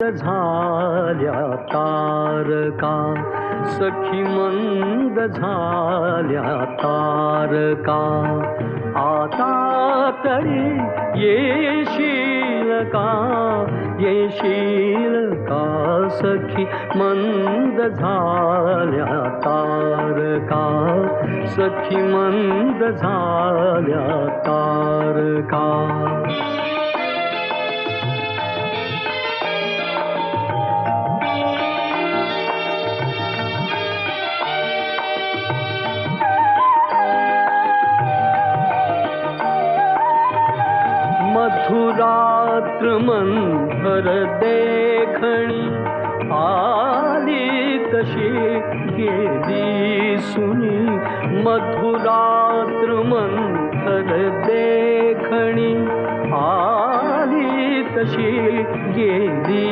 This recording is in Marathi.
झाल्या तारका सखी मंद झाल्या तारका आता तरी येशील का सखी मंद झाल्या तारका सखी मंद झाल्या तारका मधुरात्र मंथर देखणी आली तशी गेली सुनी मधुरात्र मंथर देखणी आली तशी गेली